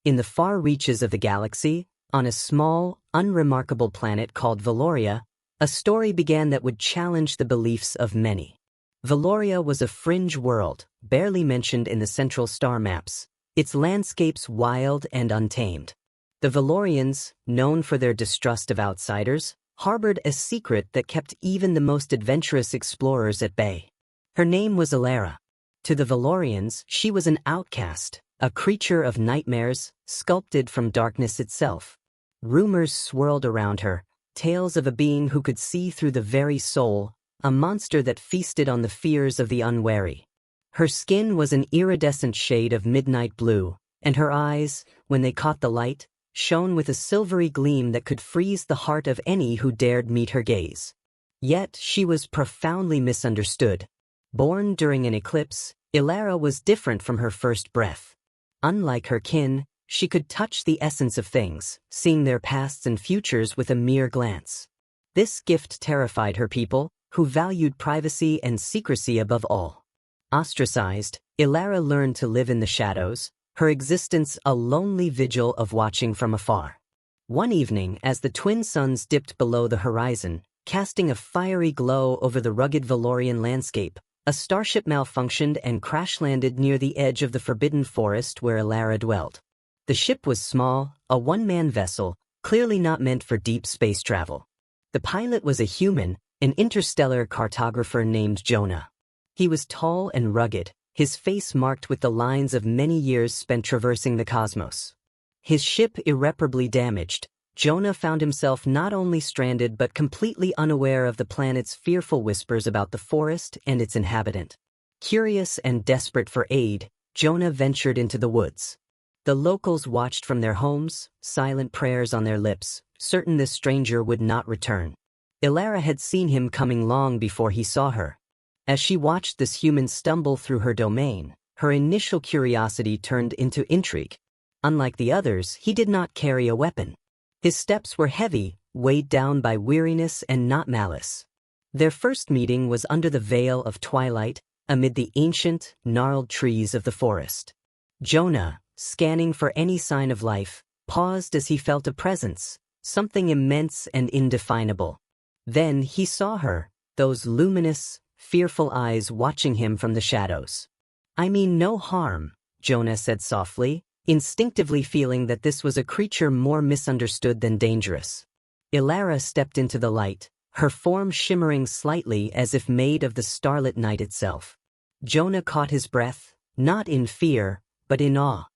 In the far reaches of the galaxy, on a small, unremarkable planet called Valoria, a story began that would challenge the beliefs of many. Valoria was a fringe world, barely mentioned in the central star maps, its landscapes wild and untamed. The Valorians, known for their distrust of outsiders, harbored a secret that kept even the most adventurous explorers at bay. Her name was Elara. To the Valorians, she was an outcast, a creature of nightmares, sculpted from darkness itself. Rumors swirled around her, tales of a being who could see through the very soul, a monster that feasted on the fears of the unwary. Her skin was an iridescent shade of midnight blue, and her eyes, when they caught the light, shone with a silvery gleam that could freeze the heart of any who dared meet her gaze. Yet she was profoundly misunderstood. Born during an eclipse, Elara was different from her first breath. Unlike her kin, she could touch the essence of things, seeing their pasts and futures with a mere glance. This gift terrified her people, who valued privacy and secrecy above all. Ostracized, Elara learned to live in the shadows, her existence a lonely vigil of watching from afar. One evening, as the twin suns dipped below the horizon, casting a fiery glow over the rugged Valorian landscape, a starship malfunctioned and crash-landed near the edge of the forbidden forest where Elara dwelt. The ship was small, a one-man vessel, clearly not meant for deep space travel. The pilot was a human, an interstellar cartographer named Jonah. He was tall and rugged, his face marked with the lines of many years spent traversing the cosmos. His ship irreparably damaged, Jonah found himself not only stranded but completely unaware of the planet's fearful whispers about the forest and its inhabitant. Curious and desperate for aid, Jonah ventured into the woods. The locals watched from their homes, silent prayers on their lips, certain this stranger would not return. Elara had seen him coming long before he saw her. As she watched this human stumble through her domain, her initial curiosity turned into intrigue. Unlike the others, he did not carry a weapon. His steps were heavy, weighed down by weariness and not malice. Their first meeting was under the veil of twilight, amid the ancient, gnarled trees of the forest. Jonah, scanning for any sign of life, paused as he felt a presence, something immense and indefinable. Then he saw her, those luminous, fearful eyes watching him from the shadows. "I mean no harm," Jonah said softly, instinctively feeling that this was a creature more misunderstood than dangerous. Elara stepped into the light, her form shimmering slightly as if made of the starlit night itself. Jonah caught his breath, not in fear, but in awe.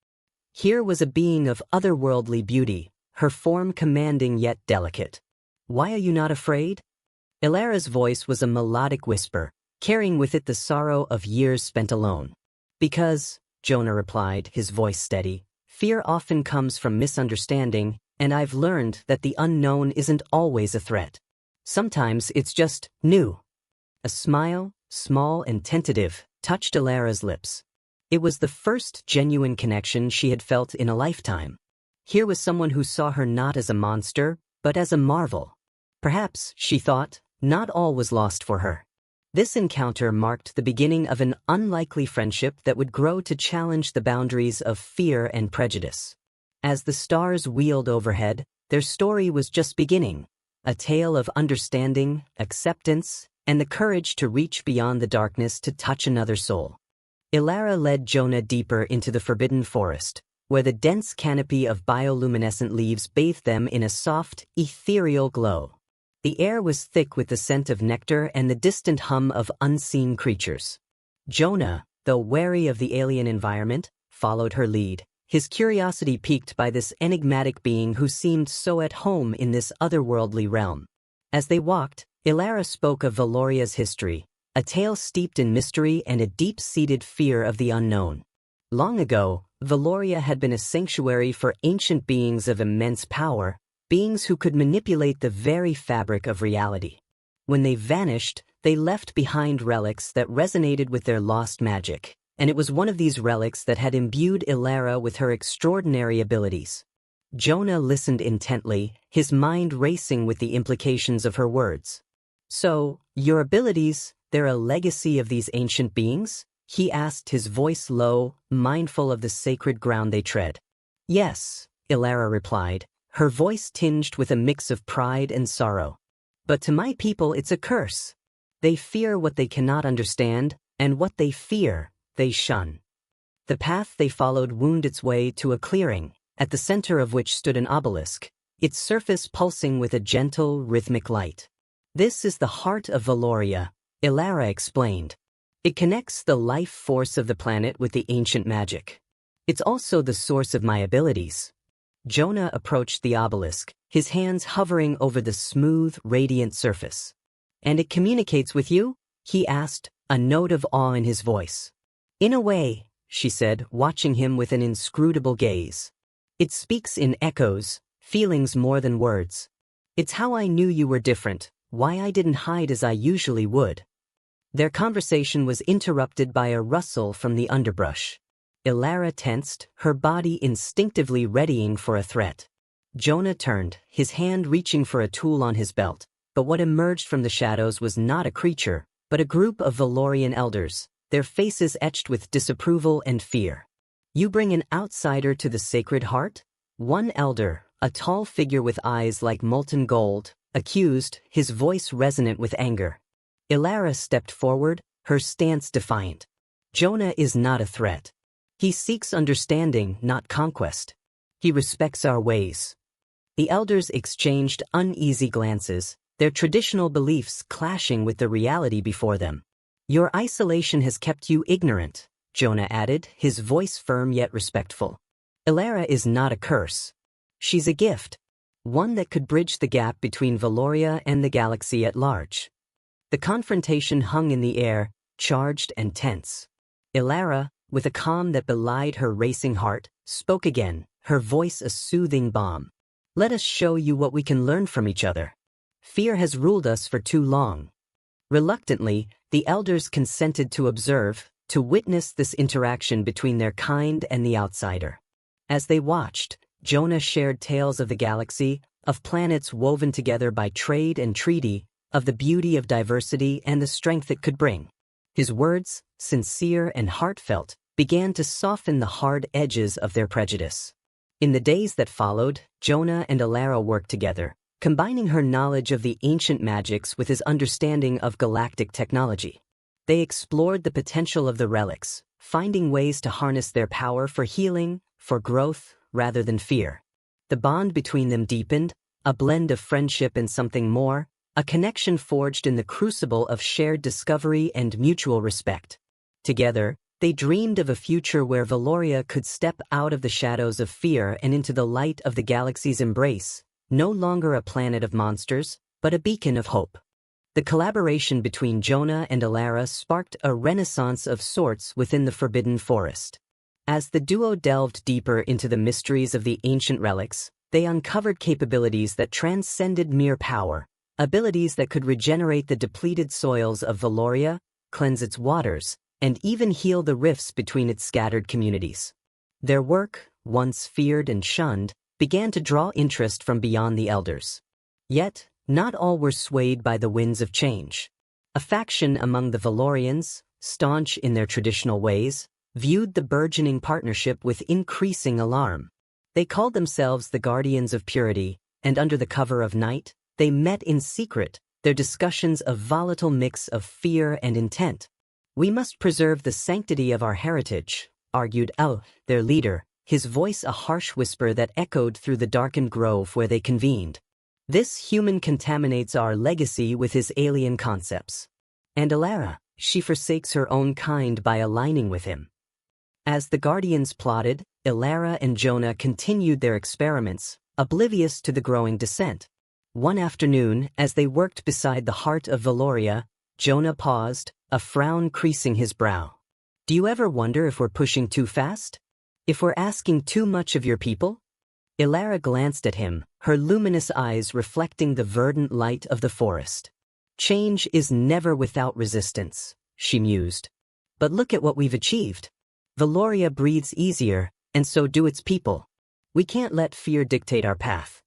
Here was a being of otherworldly beauty, her form commanding yet delicate. "Why are you not afraid?" Elara's voice was a melodic whisper, carrying with it the sorrow of years spent alone. "Because," Jonah replied, his voice steady, "fear often comes from misunderstanding, and I've learned that the unknown isn't always a threat. Sometimes it's just new." A smile, small and tentative, touched Elara's lips. It was the first genuine connection she had felt in a lifetime. Here was someone who saw her not as a monster, but as a marvel. Perhaps, she thought, not all was lost for her. This encounter marked the beginning of an unlikely friendship that would grow to challenge the boundaries of fear and prejudice. As the stars wheeled overhead, their story was just beginning, a tale of understanding, acceptance, and the courage to reach beyond the darkness to touch another soul. Elara led Jonah deeper into the forbidden forest, where the dense canopy of bioluminescent leaves bathed them in a soft, ethereal glow. The air was thick with the scent of nectar and the distant hum of unseen creatures. Jonah, though wary of the alien environment, followed her lead, his curiosity piqued by this enigmatic being who seemed so at home in this otherworldly realm. As they walked, Elara spoke of Valoria's history, a tale steeped in mystery and a deep-seated fear of the unknown. Long ago, Valoria had been a sanctuary for ancient beings of immense power, beings who could manipulate the very fabric of reality. When they vanished, they left behind relics that resonated with their lost magic, and it was one of these relics that had imbued Elara with her extraordinary abilities. Jonah listened intently, his mind racing with the implications of her words. "So, your abilities, they're a legacy of these ancient beings?" he asked, his voice low, mindful of the sacred ground they tread. Yes, Ilara replied, her voice tinged with a mix of pride and sorrow. But to my people it's a curse. They fear what they cannot understand, and what they fear, they shun. The path they followed wound its way to a clearing, at the center of which stood an obelisk, its surface pulsing with a gentle, rhythmic light. This is the heart of Valoria, Ilara explained. It connects the life force of the planet with the ancient magic. It's also the source of my abilities. Jonah approached the obelisk, his hands hovering over the smooth, radiant surface. And it communicates with you? He asked, a note of awe in his voice. In a way, she said, watching him with an inscrutable gaze. It speaks in echoes, feelings more than words. It's how I knew you were different, why I didn't hide as I usually would. Their conversation was interrupted by a rustle from the underbrush. Ilara tensed, her body instinctively readying for a threat. Jonah turned, his hand reaching for a tool on his belt, but what emerged from the shadows was not a creature, but a group of Valorian elders, their faces etched with disapproval and fear. You bring an outsider to the Sacred Heart? One elder, a tall figure with eyes like molten gold, accused, his voice resonant with anger. Ilara stepped forward, her stance defiant. Jonah is not a threat. He seeks understanding, not conquest. He respects our ways. The elders exchanged uneasy glances, their traditional beliefs clashing with the reality before them. Your isolation has kept you ignorant, Jonah added, his voice firm yet respectful. Ilara is not a curse. She's a gift, one that could bridge the gap between Valoria and the galaxy at large. The confrontation hung in the air, charged and tense. Ilara, with a calm that belied her racing heart, spoke again, her voice a soothing balm. Let us show you what we can learn from each other. Fear has ruled us for too long. Reluctantly, the elders consented to observe, to witness this interaction between their kind and the outsider. As they watched, Jonah shared tales of the galaxy, of planets woven together by trade and treaty, of the beauty of diversity and the strength it could bring. His words, sincere and heartfelt, began to soften the hard edges of their prejudice. In the days that followed, Jonah and Ilara worked together, combining her knowledge of the ancient magics with his understanding of galactic technology. They explored the potential of the relics, finding ways to harness their power for healing, for growth, rather than fear. The bond between them deepened, a blend of friendship and something more, a connection forged in the crucible of shared discovery and mutual respect. Together, they dreamed of a future where Valoria could step out of the shadows of fear and into the light of the galaxy's embrace, no longer a planet of monsters, but a beacon of hope. The collaboration between Jonah and Ilara sparked a renaissance of sorts within the Forbidden Forest. As the duo delved deeper into the mysteries of the ancient relics, they uncovered capabilities that transcended mere power, abilities that could regenerate the depleted soils of Valoria, cleanse its waters, and even heal the rifts between its scattered communities. Their work, once feared and shunned, began to draw interest from beyond the elders. Yet, not all were swayed by the winds of change. A faction among the Valorians, staunch in their traditional ways, viewed the burgeoning partnership with increasing alarm. They called themselves the Guardians of Purity, and under the cover of night, they met in secret, their discussions a volatile mix of fear and intent. We must preserve the sanctity of our heritage, argued Al, their leader, his voice a harsh whisper that echoed through the darkened grove where they convened. This human contaminates our legacy with his alien concepts. And Ilara, she forsakes her own kind by aligning with him. As the Guardians plotted, Ilara and Jonah continued their experiments, oblivious to the growing dissent. One afternoon, as they worked beside the heart of Valoria, Jonah paused, a frown creasing his brow. Do you ever wonder if we're pushing too fast? If we're asking too much of your people? Ilara glanced at him, her luminous eyes reflecting the verdant light of the forest. Change is never without resistance, she mused. But look at what we've achieved. Valoria breathes easier, and so do its people. We can't let fear dictate our path.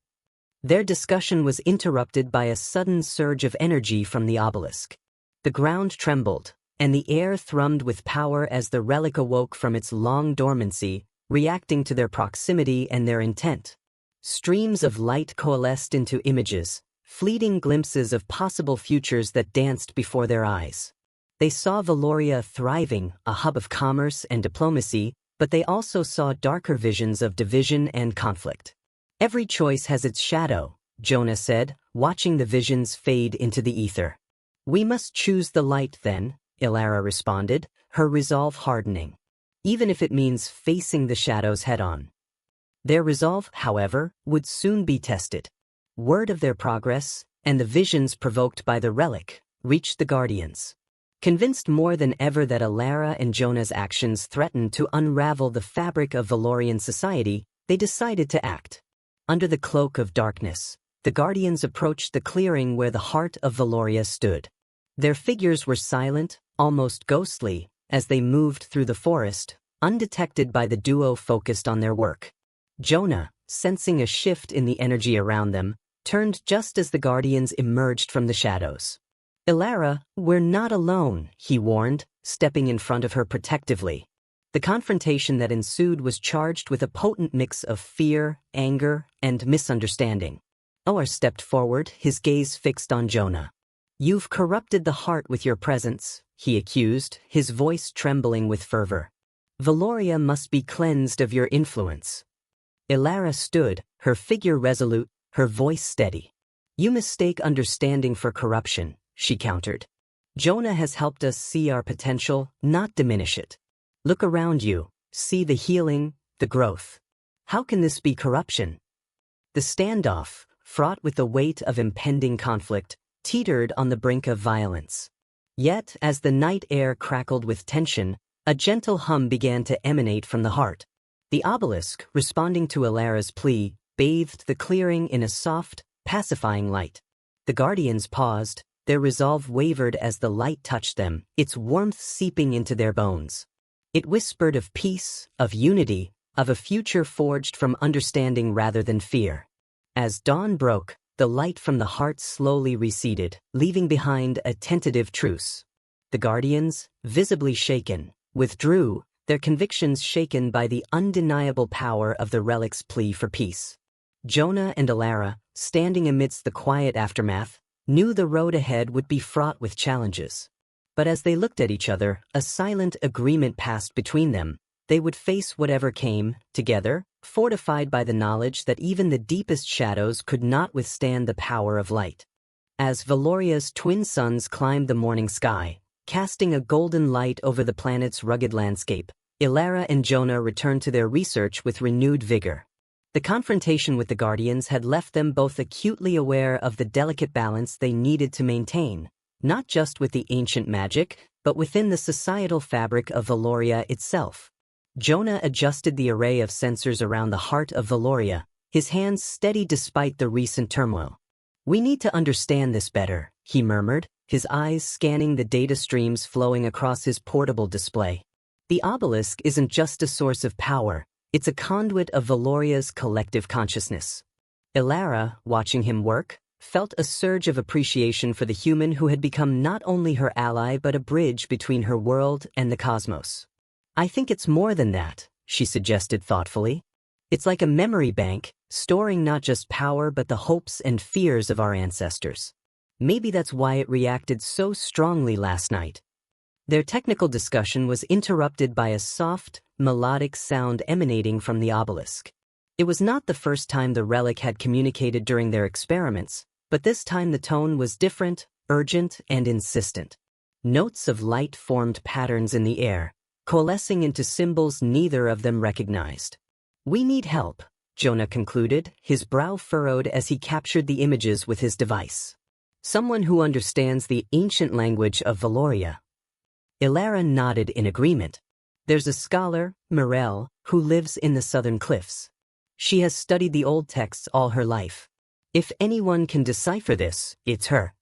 Their discussion was interrupted by a sudden surge of energy from the obelisk. The ground trembled, and the air thrummed with power as the relic awoke from its long dormancy, reacting to their proximity and their intent. Streams of light coalesced into images, fleeting glimpses of possible futures that danced before their eyes. They saw Valoria thriving, a hub of commerce and diplomacy, but they also saw darker visions of division and conflict. "Every choice has its shadow," Jonah said, watching the visions fade into the ether. "We must choose the light then," Ilara responded, her resolve hardening. "Even if it means facing the shadows head-on." Their resolve, however, would soon be tested. Word of their progress, and the visions provoked by the relic, reached the Guardians. Convinced more than ever that Ilara and Jonah's actions threatened to unravel the fabric of Valorian society, they decided to act. Under the cloak of darkness, the Guardians approached the clearing where the heart of Valoria stood. Their figures were silent, almost ghostly, as they moved through the forest, undetected by the duo focused on their work. Jonah, sensing a shift in the energy around them, turned just as the Guardians emerged from the shadows. "Ilara, we're not alone," he warned, stepping in front of her protectively. The confrontation that ensued was charged with a potent mix of fear, anger, and misunderstanding. Oar stepped forward, his gaze fixed on Jonah. "You've corrupted the heart with your presence," he accused, his voice trembling with fervor. "Valoria must be cleansed of your influence." Ilara stood, her figure resolute, her voice steady. "You mistake understanding for corruption," she countered. "Jonah has helped us see our potential, not diminish it. Look around you, see the healing, the growth. How can this be corruption?" The standoff, fraught with the weight of impending conflict, teetered on the brink of violence. Yet, as the night air crackled with tension, a gentle hum began to emanate from the heart. The obelisk, responding to Ilara's plea, bathed the clearing in a soft, pacifying light. The Guardians paused, their resolve wavered as the light touched them, its warmth seeping into their bones. It whispered of peace, of unity, of a future forged from understanding rather than fear. As dawn broke, the light from the heart slowly receded, leaving behind a tentative truce. The Guardians, visibly shaken, withdrew, their convictions shaken by the undeniable power of the relic's plea for peace. Jonah and Ilara, standing amidst the quiet aftermath, knew the road ahead would be fraught with challenges. But as they looked at each other, a silent agreement passed between them. They would face whatever came, together, fortified by the knowledge that even the deepest shadows could not withstand the power of light. As Valoria's twin suns climbed the morning sky, casting a golden light over the planet's rugged landscape, Ilara and Jonah returned to their research with renewed vigor. The confrontation with the Guardians had left them both acutely aware of the delicate balance they needed to maintain, not just with the ancient magic, but within the societal fabric of Valoria itself. Jonah adjusted the array of sensors around the heart of Valoria, his hands steady despite the recent turmoil. "We need to understand this better," he murmured, his eyes scanning the data streams flowing across his portable display. "The obelisk isn't just a source of power, it's a conduit of Valoria's collective consciousness." Ilara, watching him work, felt a surge of appreciation for the human who had become not only her ally but a bridge between her world and the cosmos. "I think it's more than that," she suggested thoughtfully. "It's like a memory bank, storing not just power but the hopes and fears of our ancestors. Maybe that's why it reacted so strongly last night." Their technical discussion was interrupted by a soft, melodic sound emanating from the obelisk. It was not the first time the relic had communicated during their experiments, but this time the tone was different, urgent, and insistent. Notes of light formed patterns in the air, coalescing into symbols neither of them recognized. "We need help," Jonah concluded, his brow furrowed as he captured the images with his device. "Someone who understands the ancient language of Valoria." Ilara nodded in agreement. "There's a scholar, Mirelle, who lives in the southern cliffs. She has studied the old texts all her life. If anyone can decipher this, it's her."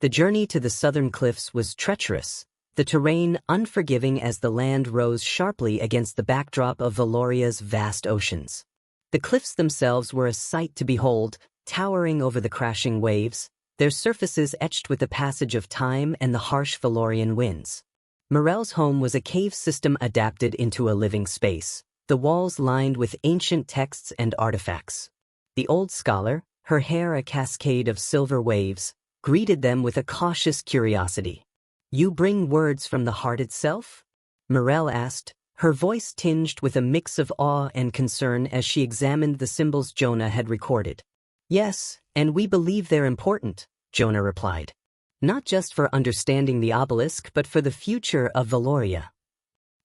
The journey to the southern cliffs was treacherous, the terrain unforgiving as the land rose sharply against the backdrop of Valoria's vast oceans. The cliffs themselves were a sight to behold, towering over the crashing waves, their surfaces etched with the passage of time and the harsh Valorian winds. Mirelle's home was a cave system adapted into a living space, the walls lined with ancient texts and artifacts. The old scholar, her hair a cascade of silver waves, greeted them with a cautious curiosity. "You bring words from the heart itself?" Morel asked, her voice tinged with a mix of awe and concern as she examined the symbols Jonah had recorded. "Yes, and we believe they're important," Jonah replied. "Not just for understanding the obelisk, but for the future of Valoria."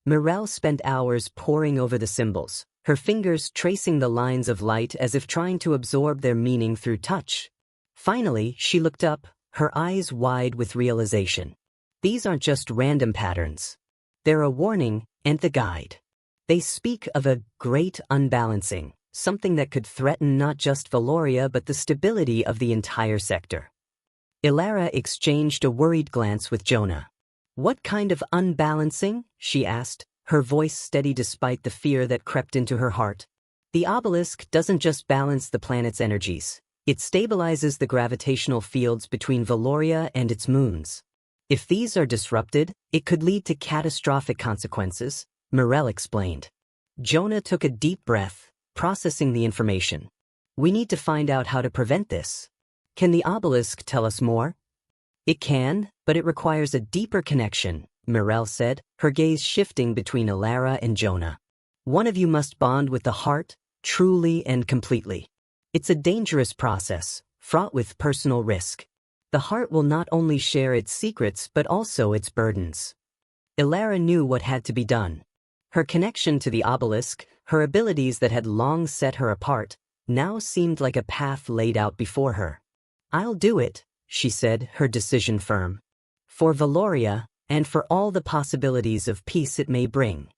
Morel spent hours poring over the symbols, her fingers tracing the lines of light as if trying to absorb their meaning through touch. Finally, she looked up, her eyes wide with realization. These aren't just random patterns. They're a warning and the guide. They speak of a great unbalancing, something that could threaten not just Valoria but the stability of the entire sector. Ilara exchanged a worried glance with Jonah. "What kind of unbalancing?" she asked, her voice steady despite the fear that crept into her heart. "The obelisk doesn't just balance the planet's energies. It stabilizes the gravitational fields between Valoria and its moons. If these are disrupted, it could lead to catastrophic consequences," Morel explained. Jonah took a deep breath, processing the information. "We need to find out how to prevent this. Can the obelisk tell us more?" "It can, but it requires a deeper connection," Morel said, her gaze shifting between Ilara and Jonah. "One of you must bond with the heart, truly and completely. It's a dangerous process, fraught with personal risk. The heart will not only share its secrets but also its burdens." Ilara knew what had to be done. Her connection to the obelisk, her abilities that had long set her apart, now seemed like a path laid out before her. "I'll do it," she said, her decision firm. "For Valoria, and for all the possibilities of peace it may bring."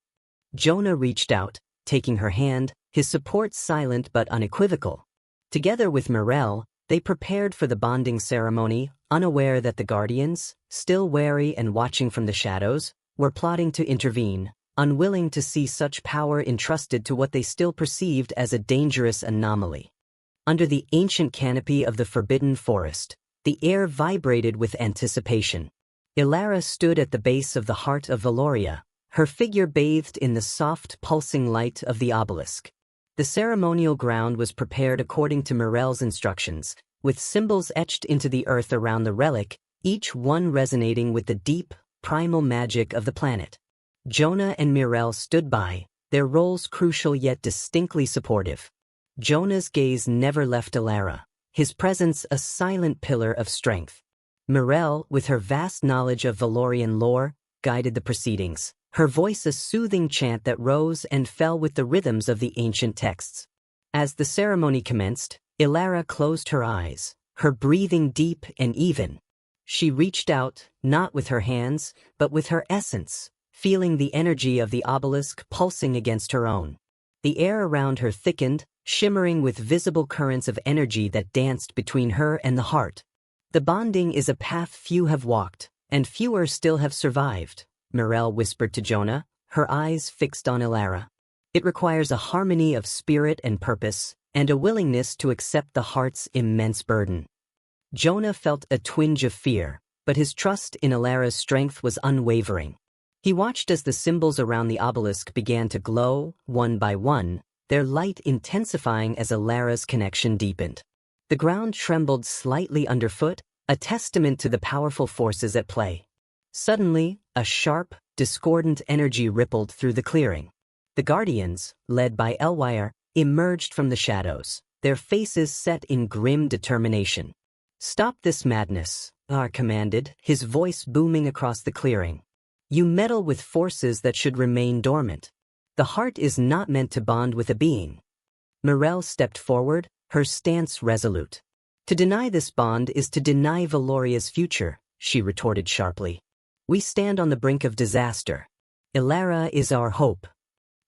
Jonah reached out, taking her hand, his support silent but unequivocal. Together with Morel, they prepared for the bonding ceremony, unaware that the Guardians, still wary and watching from the shadows, were plotting to intervene, unwilling to see such power entrusted to what they still perceived as a dangerous anomaly. Under the ancient canopy of the forbidden forest, the air vibrated with anticipation. Ilara stood at the base of the heart of Valoria, her figure bathed in the soft, pulsing light of the obelisk. The ceremonial ground was prepared according to Morel's instructions, with symbols etched into the earth around the relic, each one resonating with the deep, primal magic of the planet. Jonah and Morel stood by, their roles crucial yet distinctly supportive. Jonah's gaze never left Ilara, his presence a silent pillar of strength. Morel, with her vast knowledge of Valorian lore, guided the proceedings, her voice a soothing chant that rose and fell with the rhythms of the ancient texts. As the ceremony commenced, Ilara closed her eyes, her breathing deep and even. She reached out, not with her hands, but with her essence, feeling the energy of the obelisk pulsing against her own. The air around her thickened, shimmering with visible currents of energy that danced between her and the heart. "The bonding is a path few have walked, and fewer still have survived," Morel whispered to Jonah, her eyes fixed on Ilara. "It requires a harmony of spirit and purpose, and a willingness to accept the heart's immense burden." Jonah felt a twinge of fear, but his trust in Ilara's strength was unwavering. He watched as the symbols around the obelisk began to glow, one by one, their light intensifying as Ilara's connection deepened. The ground trembled slightly underfoot, a testament to the powerful forces at play. Suddenly, a sharp, discordant energy rippled through the clearing. The Guardians, led by Elwire, emerged from the shadows, their faces set in grim determination. "Stop this madness," Ar commanded, his voice booming across the clearing. "You meddle with forces that should remain dormant. The heart is not meant to bond with a being." Morel stepped forward, her stance resolute. "To deny this bond is to deny Valoria's future," she retorted sharply. "We stand on the brink of disaster. Ilara is our hope."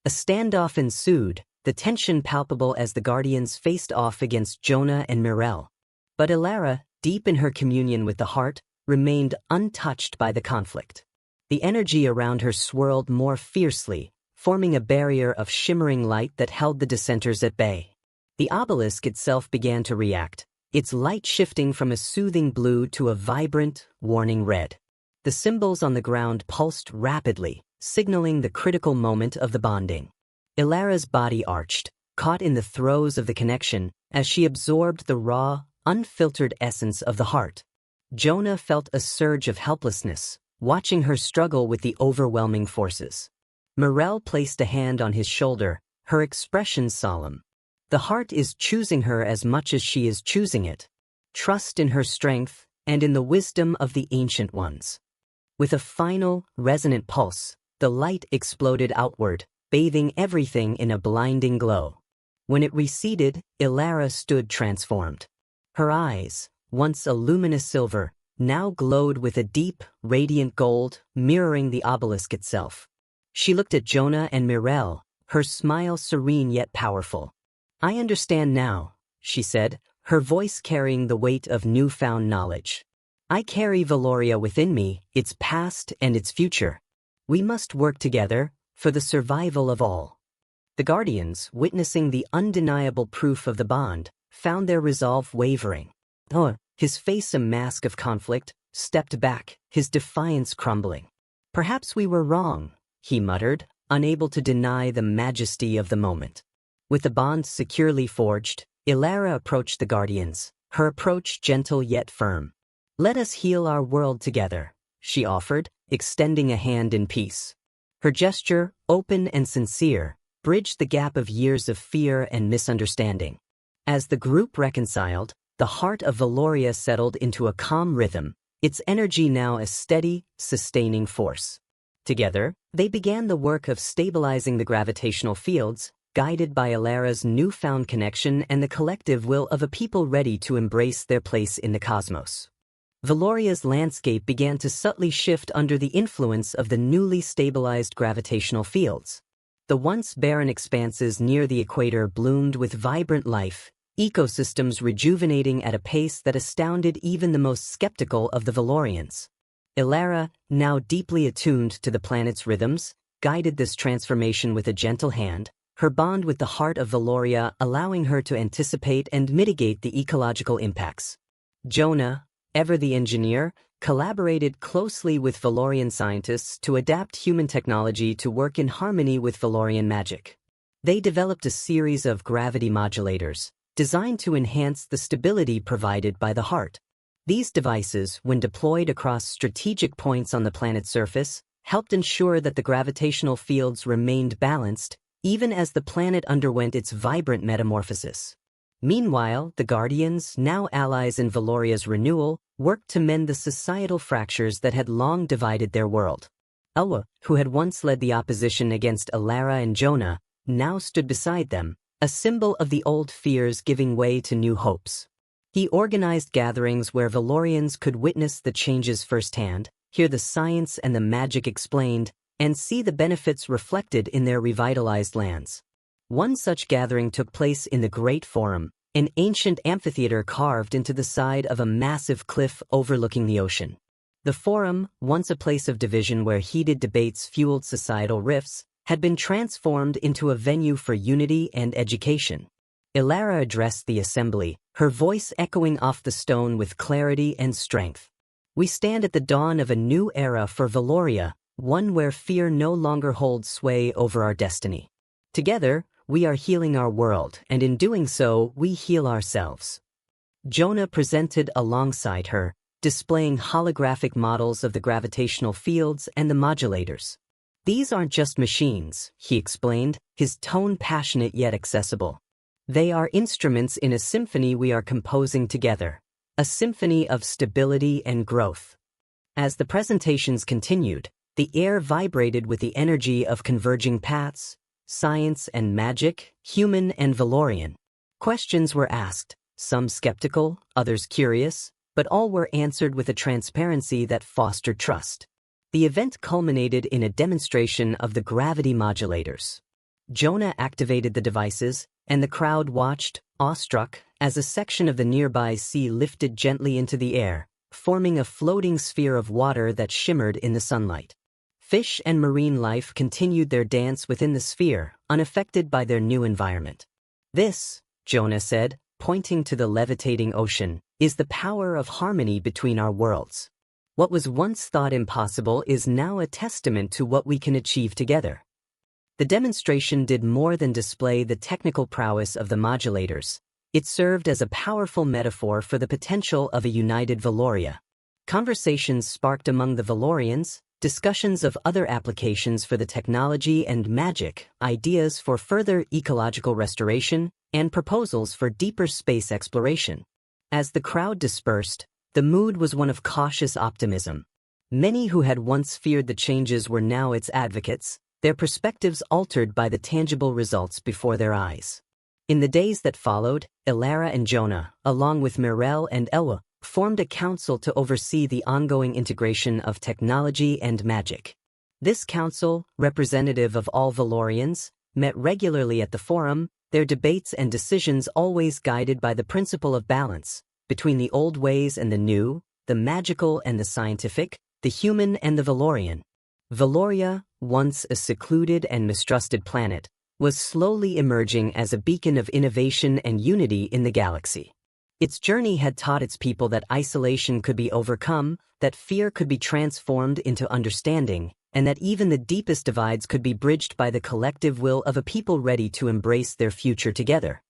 A standoff ensued, the tension palpable as the Guardians faced off against Jonah and Morel. But Ilara, deep in her communion with the heart, remained untouched by the conflict. The energy around her swirled more fiercely, forming a barrier of shimmering light that held the dissenters at bay. The obelisk itself began to react, its light shifting from a soothing blue to a vibrant, warning red. The symbols on the ground pulsed rapidly, signaling the critical moment of the bonding. Ilara's body arched, caught in the throes of the connection as she absorbed the raw, unfiltered essence of the heart. Jonah felt a surge of helplessness, watching her struggle with the overwhelming forces. Morel placed a hand on his shoulder, her expression solemn. The heart is choosing her as much as she is choosing it. Trust in her strength and in the wisdom of the ancient ones. With a final, resonant pulse, the light exploded outward, bathing everything in a blinding glow. When it receded, Ilara stood transformed. Her eyes, once a luminous silver, now glowed with a deep, radiant gold, mirroring the obelisk itself. She looked at Jonah and Mirel, her smile serene yet powerful. "I understand now," she said, her voice carrying the weight of newfound knowledge. "I carry Valoria within me, its past and its future. We must work together for the survival of all." The Guardians, witnessing the undeniable proof of the bond, found their resolve wavering. His face a mask of conflict, stepped back, his defiance crumbling. "Perhaps we were wrong," he muttered, unable to deny the majesty of the moment. With the bond securely forged, Ilara approached the Guardians, her approach gentle yet firm. "Let us heal our world together," she offered, extending a hand in peace. Her gesture, open and sincere, bridged the gap of years of fear and misunderstanding. As the group reconciled, the heart of Valoria settled into a calm rhythm, its energy now a steady, sustaining force. Together, they began the work of stabilizing the gravitational fields, guided by Ilara's newfound connection and the collective will of a people ready to embrace their place in the cosmos. Valoria's landscape began to subtly shift under the influence of the newly stabilized gravitational fields. The once barren expanses near the equator bloomed with vibrant life, ecosystems rejuvenating at a pace that astounded even the most skeptical of the Valorians. Ilara, now deeply attuned to the planet's rhythms, guided this transformation with a gentle hand, her bond with the heart of Valoria allowing her to anticipate and mitigate the ecological impacts. Jonah, ever the engineer, collaborated closely with Valorian scientists to adapt human technology to work in harmony with Valorian magic. They developed a series of gravity modulators, designed to enhance the stability provided by the heart. These devices, when deployed across strategic points on the planet's surface, helped ensure that the gravitational fields remained balanced, even as the planet underwent its vibrant metamorphosis. Meanwhile, the Guardians, now allies in Valoria's renewal, worked to mend the societal fractures that had long divided their world. Elwa, who had once led the opposition against Ilara and Jonah, now stood beside them, a symbol of the old fears giving way to new hopes. He organized gatherings where Valorians could witness the changes firsthand, hear the science and the magic explained, and see the benefits reflected in their revitalized lands. One such gathering took place in the Great Forum, an ancient amphitheater carved into the side of a massive cliff overlooking the ocean. The Forum, once a place of division where heated debates fueled societal rifts, had been transformed into a venue for unity and education. Ilara addressed the assembly, her voice echoing off the stone with clarity and strength. "We stand at the dawn of a new era for Valoria, one where fear no longer holds sway over our destiny. Together, we are healing our world, and in doing so, we heal ourselves." Jonah presented alongside her, displaying holographic models of the gravitational fields and the modulators. "These aren't just machines," he explained, his tone passionate yet accessible. "They are instruments in a symphony we are composing together, a symphony of stability and growth." As the presentations continued, the air vibrated with the energy of converging paths, science and magic, human and Valorian. Questions were asked, some skeptical, others curious, but all were answered with a transparency that fostered trust. The event culminated in a demonstration of the gravity modulators. Jonah activated the devices, and the crowd watched, awestruck, as a section of the nearby sea lifted gently into the air, forming a floating sphere of water that shimmered in the sunlight. Fish and marine life continued their dance within the sphere, unaffected by their new environment. "This," Jonah said, pointing to the levitating ocean, "is the power of harmony between our worlds. What was once thought impossible is now a testament to what we can achieve together." The demonstration did more than display the technical prowess of the modulators. It served as a powerful metaphor for the potential of a united Valoria. Conversations sparked among the Valorians, discussions of other applications for the technology and magic, ideas for further ecological restoration, and proposals for deeper space exploration. As the crowd dispersed, the mood was one of cautious optimism. Many who had once feared the changes were now its advocates, their perspectives altered by the tangible results before their eyes. In the days that followed, Ilara and Jonah, along with Mirel and Elwa, formed a council to oversee the ongoing integration of technology and magic. This council, representative of all Valorians, met regularly at the forum, their debates and decisions always guided by the principle of balance, between the old ways and the new, the magical and the scientific, the human and the Valorian. Valoria, once a secluded and mistrusted planet, was slowly emerging as a beacon of innovation and unity in the galaxy. Its journey had taught its people that isolation could be overcome, that fear could be transformed into understanding, and that even the deepest divides could be bridged by the collective will of a people ready to embrace their future together.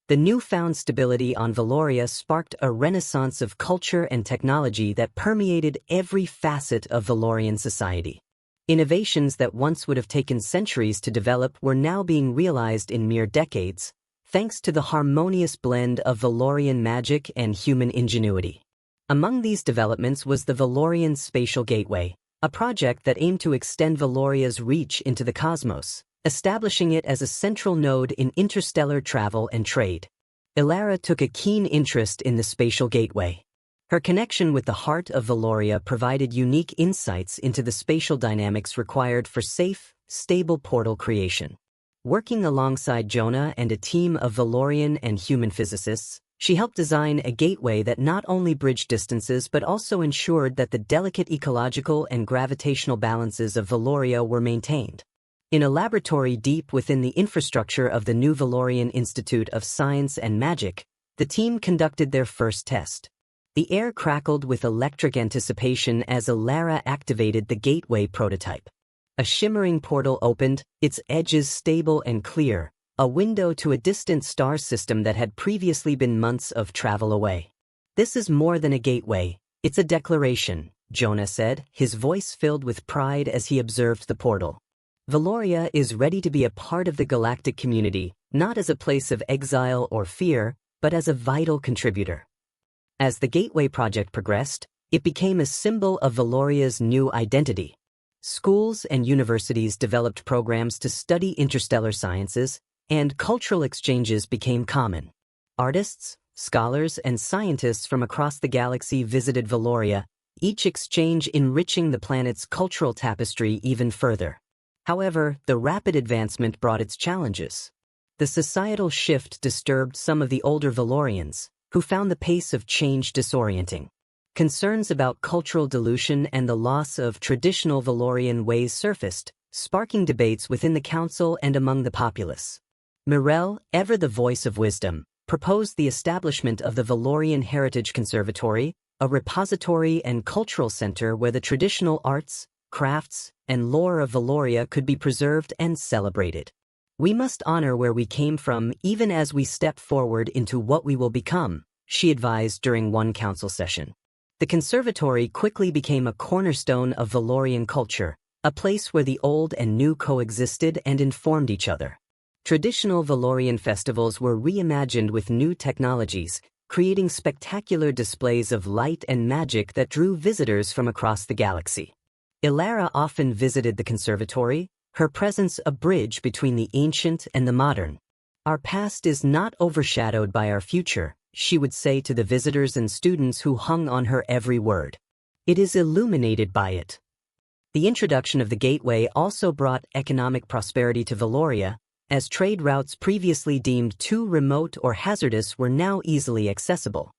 The newfound stability on Valoria sparked a renaissance of culture and technology that permeated every facet of Valorian society. Innovations that once would have taken centuries to develop were now being realized in mere decades, thanks to the harmonious blend of Valorian magic and human ingenuity. Among these developments was the Valorian Spatial Gateway, a project that aimed to extend Valoria's reach into the cosmos, establishing it as a central node in interstellar travel and trade. Ilara took a keen interest in the Spatial Gateway. Her connection with the heart of Valoria provided unique insights into the spatial dynamics required for safe, stable portal creation. Working alongside Jonah and a team of Valorian and human physicists, she helped design a gateway that not only bridged distances but also ensured that the delicate ecological and gravitational balances of Valoria were maintained. In a laboratory deep within the infrastructure of the new Valorian Institute of Science and Magic, the team conducted their first test. The air crackled with electric anticipation as Ilara activated the gateway prototype. A shimmering portal opened, its edges stable and clear, a window to a distant star system that had previously been months of travel away. "This is more than a gateway, it's a declaration," Jonah said, his voice filled with pride as he observed the portal. Valoria is ready to be a part of the galactic community, not as a place of exile or fear, but as a vital contributor. As the Gateway project progressed, it became a symbol of Valoria's new identity. Schools and universities developed programs to study interstellar sciences, and cultural exchanges became common. Artists, scholars, and scientists from across the galaxy visited Valoria, each exchange enriching the planet's cultural tapestry even further. However, the rapid advancement brought its challenges. The societal shift disturbed some of the older Valorians, who found the pace of change disorienting. Concerns about cultural dilution and the loss of traditional Valorian ways surfaced, sparking debates within the council and among the populace. Mirel, ever the voice of wisdom, proposed the establishment of the Valorian Heritage Conservatory, a repository and cultural center where the traditional arts, crafts, and lore of Valoria could be preserved and celebrated. "We must honor where we came from even as we step forward into what we will become," she advised during one council session. The conservatory quickly became a cornerstone of Valorian culture, a place where the old and new coexisted and informed each other. Traditional Valorian festivals were reimagined with new technologies, creating spectacular displays of light and magic that drew visitors from across the galaxy. Ilara often visited the conservatory, her presence a bridge between the ancient and the modern. "Our past is not overshadowed by our future," she would say to the visitors and students who hung on her every word. "It is illuminated by it." The introduction of the gateway also brought economic prosperity to Valoria, as trade routes previously deemed too remote or hazardous were now easily accessible.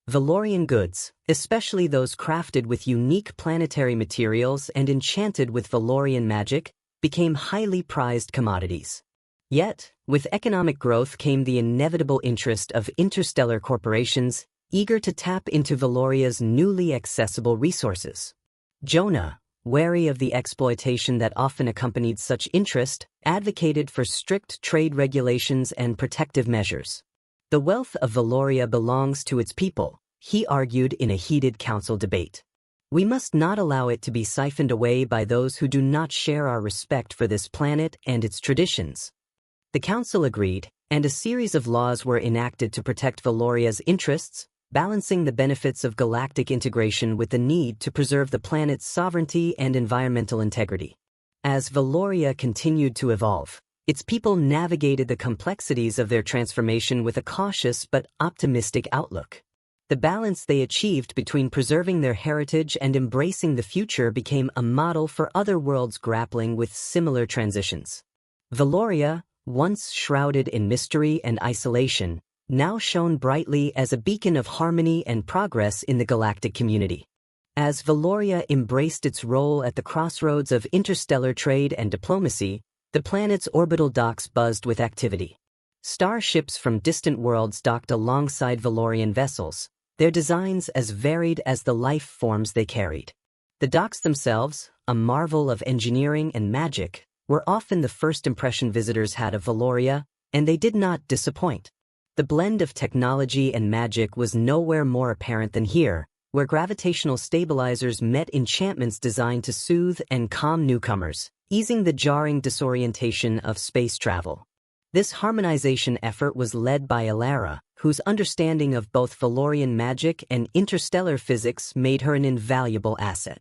Valorian goods, especially those crafted with unique planetary materials and enchanted with Valorian magic, became highly prized commodities. Yet, with economic growth came the inevitable interest of interstellar corporations eager to tap into Valoria's newly accessible resources. Jonah, wary of the exploitation that often accompanied such interest, advocated for strict trade regulations and protective measures. The wealth of Valoria belongs to its people, he argued in a heated council debate. We must not allow it to be siphoned away by those who do not share our respect for this planet and its traditions. The council agreed, and a series of laws were enacted to protect Valoria's interests, balancing the benefits of galactic integration with the need to preserve the planet's sovereignty and environmental integrity. As Valoria continued to evolve, its people navigated the complexities of their transformation with a cautious but optimistic outlook. The balance they achieved between preserving their heritage and embracing the future became a model for other worlds grappling with similar transitions. Valoria, once shrouded in mystery and isolation, now shone brightly as a beacon of harmony and progress in the galactic community. As Valoria embraced its role at the crossroads of interstellar trade and diplomacy, the planet's orbital docks buzzed with activity. Starships from distant worlds docked alongside Valorian vessels, their designs as varied as the life forms they carried. The docks themselves, a marvel of engineering and magic, were often the first impression visitors had of Valoria, and they did not disappoint. The blend of technology and magic was nowhere more apparent than here, where gravitational stabilizers met enchantments designed to soothe and calm newcomers, easing the jarring disorientation of space travel. This harmonization effort was led by Ilara, whose understanding of both Valorian magic and interstellar physics made her an invaluable asset.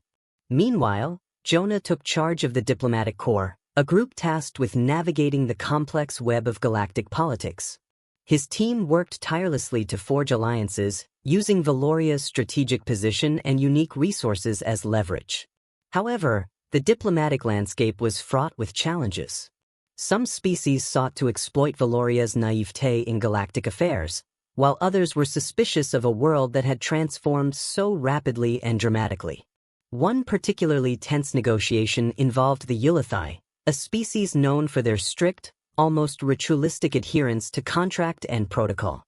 Meanwhile, Jonah took charge of the diplomatic corps, a group tasked with navigating the complex web of galactic politics. His team worked tirelessly to forge alliances, using Valoria's strategic position and unique resources as leverage. However, the diplomatic landscape was fraught with challenges. Some species sought to exploit Valoria's naivete in galactic affairs, while others were suspicious of a world that had transformed so rapidly and dramatically. One particularly tense negotiation involved the Ulythi, a species known for their strict, almost ritualistic adherence to contract and protocol.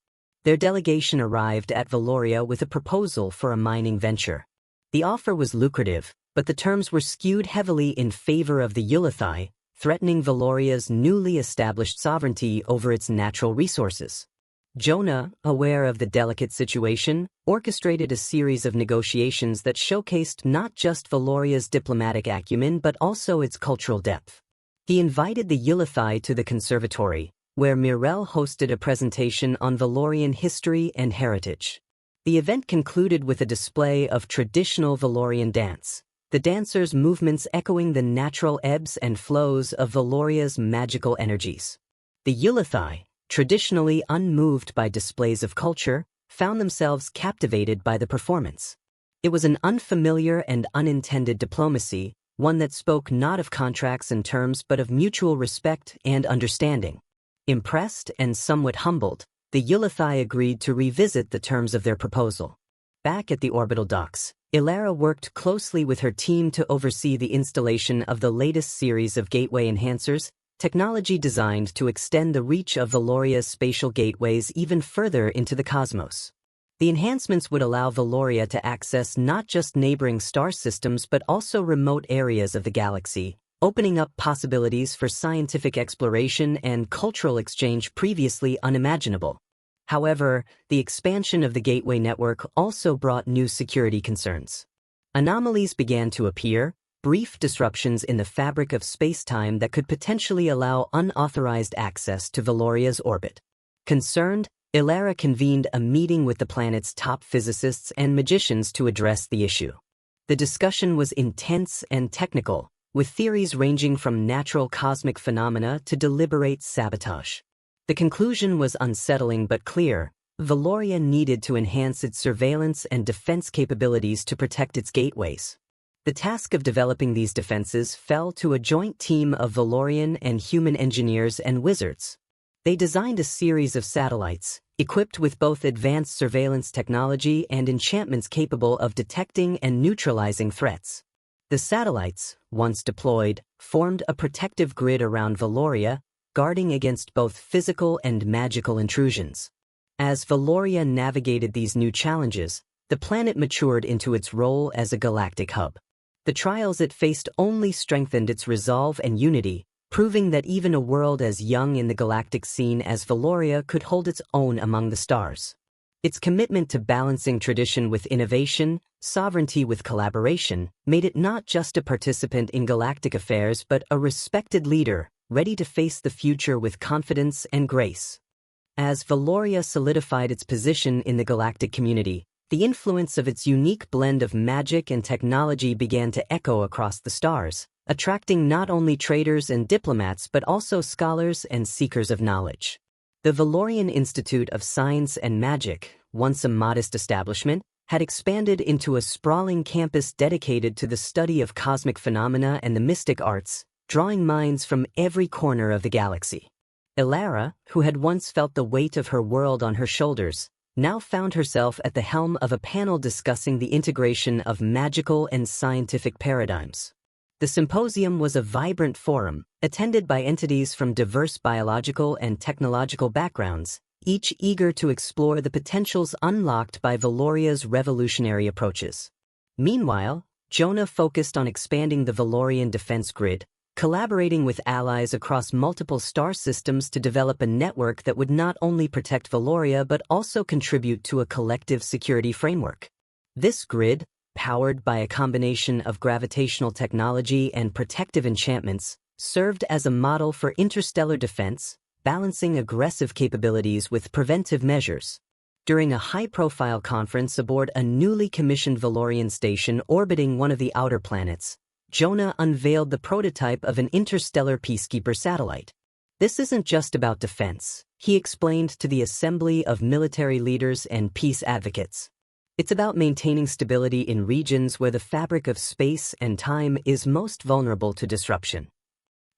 Their delegation arrived at Valoria with a proposal for a mining venture. The offer was lucrative, but the terms were skewed heavily in favor of the Ulythi, threatening Valoria's newly established sovereignty over its natural resources. Jonah, aware of the delicate situation, orchestrated a series of negotiations that showcased not just Valoria's diplomatic acumen but also its cultural depth. He invited the Ulythi to the conservatory, where Mirel hosted a presentation on Valorian history and heritage. The event concluded with a display of traditional Valorian dance, the dancers' movements echoing the natural ebbs and flows of Valoria's magical energies. The Ulythi, traditionally unmoved by displays of culture, found themselves captivated by the performance. It was an unfamiliar and unintended diplomacy, one that spoke not of contracts and terms but of mutual respect and understanding. Impressed and somewhat humbled, the Ulythi agreed to revisit the terms of their proposal. Back at the orbital docks, Ilara worked closely with her team to oversee the installation of the latest series of gateway enhancers, technology designed to extend the reach of Valoria's spatial gateways even further into the cosmos. The enhancements would allow Valoria to access not just neighboring star systems but also remote areas of the galaxy, opening up possibilities for scientific exploration and cultural exchange previously unimaginable. However, the expansion of the gateway network also brought new security concerns. Anomalies began to appear, brief disruptions in the fabric of space-time that could potentially allow unauthorized access to Valoria's orbit. Concerned, Ilara convened a meeting with the planet's top physicists and magicians to address the issue. The discussion was intense and technical, with theories ranging from natural cosmic phenomena to deliberate sabotage. The conclusion was unsettling but clear. Valoria needed to enhance its surveillance and defense capabilities to protect its gateways. The task of developing these defenses fell to a joint team of Valorian and human engineers and wizards. They designed a series of satellites, equipped with both advanced surveillance technology and enchantments capable of detecting and neutralizing threats. The satellites, once deployed, formed a protective grid around Valoria, guarding against both physical and magical intrusions. As Valoria navigated these new challenges, the planet matured into its role as a galactic hub. The trials it faced only strengthened its resolve and unity, proving that even a world as young in the galactic scene as Valoria could hold its own among the stars. Its commitment to balancing tradition with innovation, sovereignty with collaboration, made it not just a participant in galactic affairs but a respected leader, ready to face the future with confidence and grace. As Valoria solidified its position in the galactic community, the influence of its unique blend of magic and technology began to echo across the stars, attracting not only traders and diplomats but also scholars and seekers of knowledge. The Valorian Institute of Science and Magic, once a modest establishment, had expanded into a sprawling campus dedicated to the study of cosmic phenomena and the mystic arts, drawing minds from every corner of the galaxy. Elara, who had once felt the weight of her world on her shoulders, now found herself at the helm of a panel discussing the integration of magical and scientific paradigms. The symposium was a vibrant forum, attended by entities from diverse biological and technological backgrounds, each eager to explore the potentials unlocked by Valoria's revolutionary approaches. Meanwhile, Jonah focused on expanding the Valorian defense grid, collaborating with allies across multiple star systems to develop a network that would not only protect Valoria but also contribute to a collective security framework. This grid, powered by a combination of gravitational technology and protective enchantments, served as a model for interstellar defense, balancing aggressive capabilities with preventive measures. During a high-profile conference aboard a newly commissioned Valorian station orbiting one of the outer planets, Jonah unveiled the prototype of an interstellar peacekeeper satellite. This isn't just about defense, he explained to the assembly of military leaders and peace advocates. It's about maintaining stability in regions where the fabric of space and time is most vulnerable to disruption.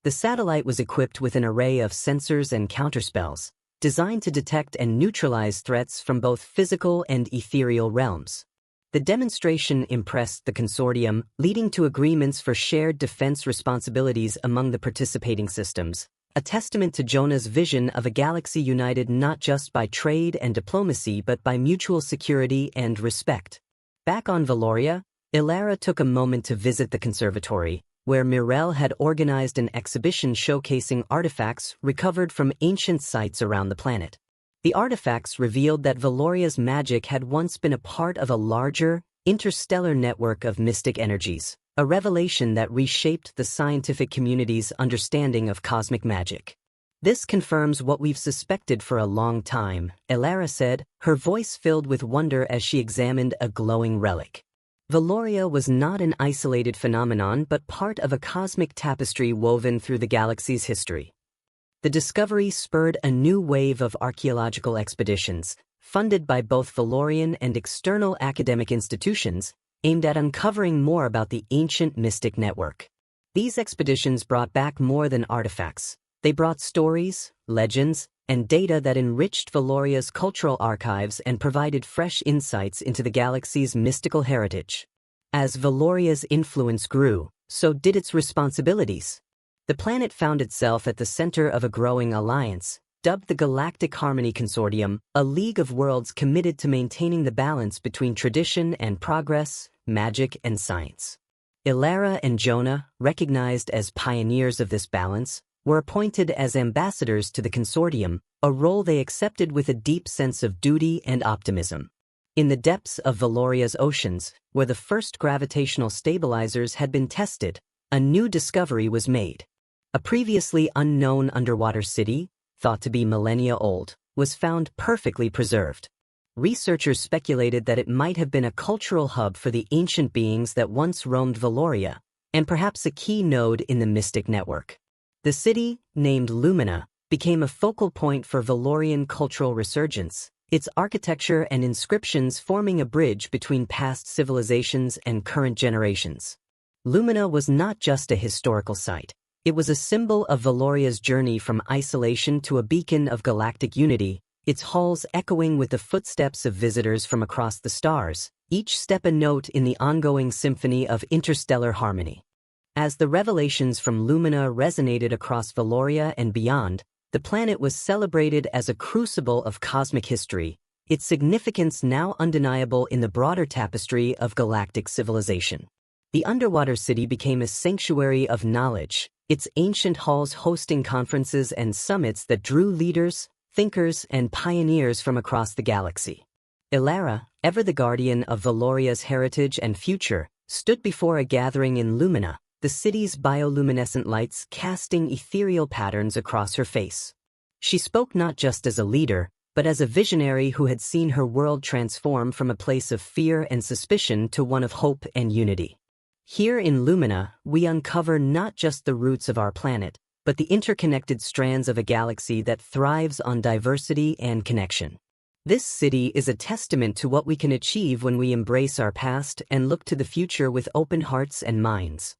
The satellite was equipped with an array of sensors and counterspells, designed to detect and neutralize threats from both physical and ethereal realms. The demonstration impressed the consortium, leading to agreements for shared defense responsibilities among the participating systems, a testament to Jonah's vision of a galaxy united not just by trade and diplomacy but by mutual security and respect. Back on Valoria, Elara took a moment to visit the conservatory, where Mirel had organized an exhibition showcasing artifacts recovered from ancient sites around the planet. The artifacts revealed that Valoria's magic had once been a part of a larger, interstellar network of mystic energies, a revelation that reshaped the scientific community's understanding of cosmic magic. This confirms what we've suspected for a long time, Elara said, her voice filled with wonder as she examined a glowing relic. Valoria was not an isolated phenomenon but part of a cosmic tapestry woven through the galaxy's history. The discovery spurred a new wave of archaeological expeditions, funded by both Valorian and external academic institutions, aimed at uncovering more about the ancient mystic network. These expeditions brought back more than artifacts. They brought stories, legends, and data that enriched Valoria's cultural archives and provided fresh insights into the galaxy's mystical heritage. As Valoria's influence grew, so did its responsibilities. The planet found itself at the center of a growing alliance, dubbed the Galactic Harmony Consortium, a league of worlds committed to maintaining the balance between tradition and progress, magic and science. Elara and Jonah, recognized as pioneers of this balance, were appointed as ambassadors to the consortium, a role they accepted with a deep sense of duty and optimism. In the depths of Valoria's oceans, where the first gravitational stabilizers had been tested, a new discovery was made. A previously unknown underwater city, thought to be millennia old, was found perfectly preserved. Researchers speculated that it might have been a cultural hub for the ancient beings that once roamed Valoria, and perhaps a key node in the mystic network. The city, named Lumina, became a focal point for Valorian cultural resurgence, its architecture and inscriptions forming a bridge between past civilizations and current generations. Lumina was not just a historical site. It was a symbol of Valoria's journey from isolation to a beacon of galactic unity, its halls echoing with the footsteps of visitors from across the stars, each step a note in the ongoing symphony of interstellar harmony. As the revelations from Lumina resonated across Valoria and beyond, the planet was celebrated as a crucible of cosmic history, its significance now undeniable in the broader tapestry of galactic civilization. The underwater city became a sanctuary of knowledge, its ancient halls hosting conferences and summits that drew leaders, thinkers, and pioneers from across the galaxy. Ilara, ever the guardian of Valoria's heritage and future, stood before a gathering in Lumina, the city's bioluminescent lights casting ethereal patterns across her face. She spoke not just as a leader, but as a visionary who had seen her world transform from a place of fear and suspicion to one of hope and unity. Here in Lumina, we uncover not just the roots of our planet, but the interconnected strands of a galaxy that thrives on diversity and connection. This city is a testament to what we can achieve when we embrace our past and look to the future with open hearts and minds.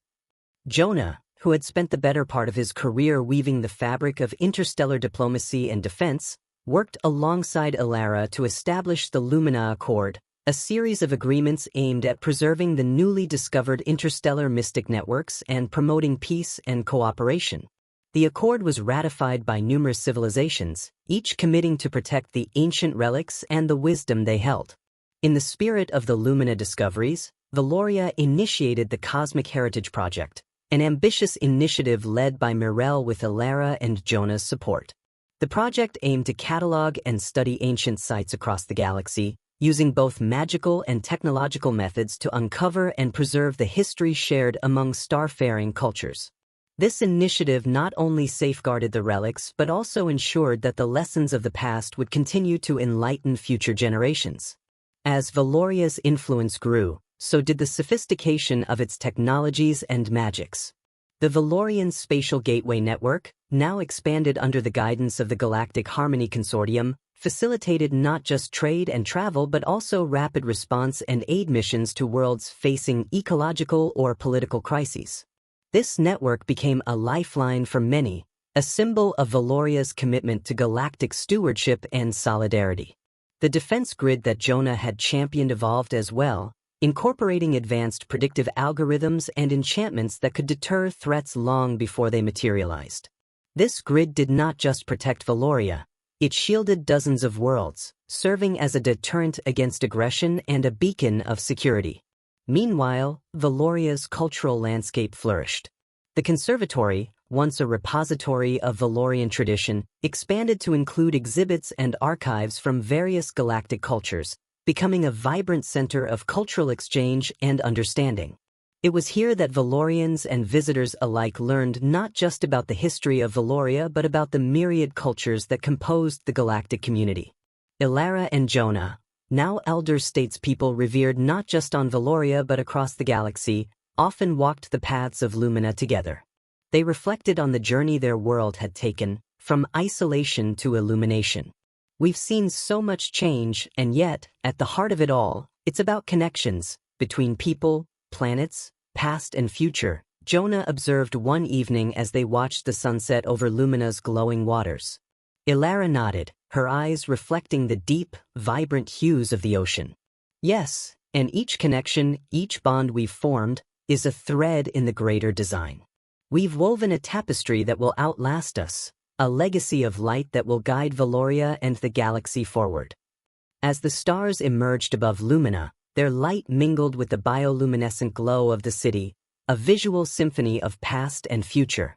Jonah, who had spent the better part of his career weaving the fabric of interstellar diplomacy and defense, worked alongside Ilara to establish the Lumina Accord, a series of agreements aimed at preserving the newly discovered interstellar mystic networks and promoting peace and cooperation. The accord was ratified by numerous civilizations, each committing to protect the ancient relics and the wisdom they held. In the spirit of the Lumina discoveries, Valoria initiated the Cosmic Heritage Project, an ambitious initiative led by Mirel with Ilara and Jonah's support. The project aimed to catalog and study ancient sites across the galaxy, using both magical and technological methods to uncover and preserve the history shared among starfaring cultures. This initiative not only safeguarded the relics but also ensured that the lessons of the past would continue to enlighten future generations. As Valoria's influence grew, so did the sophistication of its technologies and magics. The Valorian Spatial Gateway Network, now expanded under the guidance of the Galactic Harmony Consortium, facilitated not just trade and travel but also rapid response and aid missions to worlds facing ecological or political crises. This network became a lifeline for many, a symbol of Valoria's commitment to galactic stewardship and solidarity. The defense grid that Jonah had championed evolved as well, incorporating advanced predictive algorithms and enchantments that could deter threats long before they materialized. This grid did not just protect Valoria, it shielded dozens of worlds, serving as a deterrent against aggression and a beacon of security. Meanwhile, Valoria's cultural landscape flourished. The conservatory, once a repository of Valorian tradition, expanded to include exhibits and archives from various galactic cultures, becoming a vibrant center of cultural exchange and understanding. It was here that Valorians and visitors alike learned not just about the history of Valoria but about the myriad cultures that composed the galactic community. Ilara and Jonah, now elder statespeople revered not just on Valoria but across the galaxy, often walked the paths of Lumina together. They reflected on the journey their world had taken, from isolation to illumination. We've seen so much change, and yet, at the heart of it all, it's about connections between people, planets, past and future, Jonah observed one evening as they watched the sunset over Lumina's glowing waters. Ilara nodded, her eyes reflecting the deep, vibrant hues of the ocean. Yes, and each connection, each bond we've formed, is a thread in the greater design. We've woven a tapestry that will outlast us, a legacy of light that will guide Valoria and the galaxy forward. As the stars emerged above Lumina, their light mingled with the bioluminescent glow of the city, a visual symphony of past and future.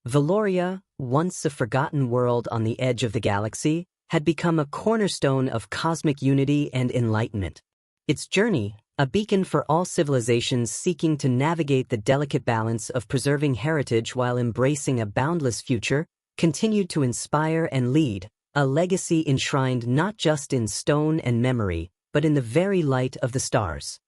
Valoria, once a forgotten world on the edge of the galaxy, had become a cornerstone of cosmic unity and enlightenment. Its journey, a beacon for all civilizations seeking to navigate the delicate balance of preserving heritage while embracing a boundless future, continued to inspire and lead, a legacy enshrined not just in stone and memory, but in the very light of the stars.